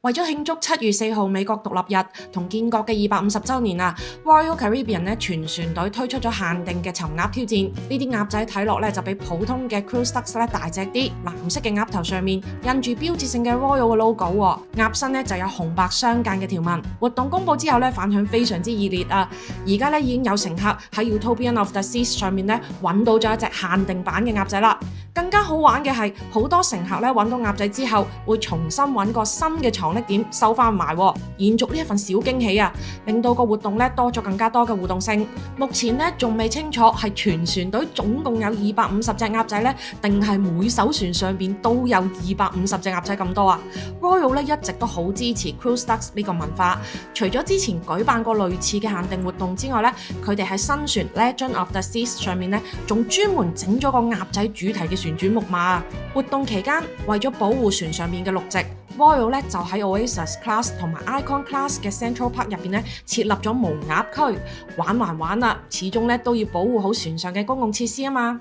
為咗慶祝7月4號美國獨立日同建國嘅250週年啊，Royal Caribbean 咧全船隊推出咗限定嘅尋鴨挑戰。呢啲鴨仔睇落咧就比普通嘅 Cruise Ducks 咧大隻啲，藍色嘅鴨頭上面印住標誌性嘅 Royal 嘅 logo 喎，鴨身咧就有紅白相間嘅條紋。活動公佈之後咧反響非常之熱烈啊！而家咧已經有乘客喺 Utopian of the Seas 上面咧揾到咗一隻限定版嘅鴨仔啦。更加好玩嘅係，好多乘客咧揾到鴨仔之後，會重新揾個新嘅藏匿點收翻埋，延續呢一份小驚喜啊！令到個活動咧多咗更加多嘅互動性。目前咧仲未清楚係全船隊總共有250隻鴨仔咧，定係每艘船上邊都有250隻鴨仔咁多啊？Royal 咧一直都好支持 Cruise Ducks 呢個文化，除咗之前舉辦過類似嘅限定活動之外咧，佢哋喺新船 Legend of the Seas 上面咧，仲專門整咗個鴨仔主題嘅旋轉木馬。活動期間，為咗保護船上面嘅綠植，Royal 咧就喺 Oasis Class 同埋 Icon Class 嘅 Central Park 入邊咧設立咗無鴨區。玩還玩啦，始終咧都要保護好船上嘅公共設施啊嘛。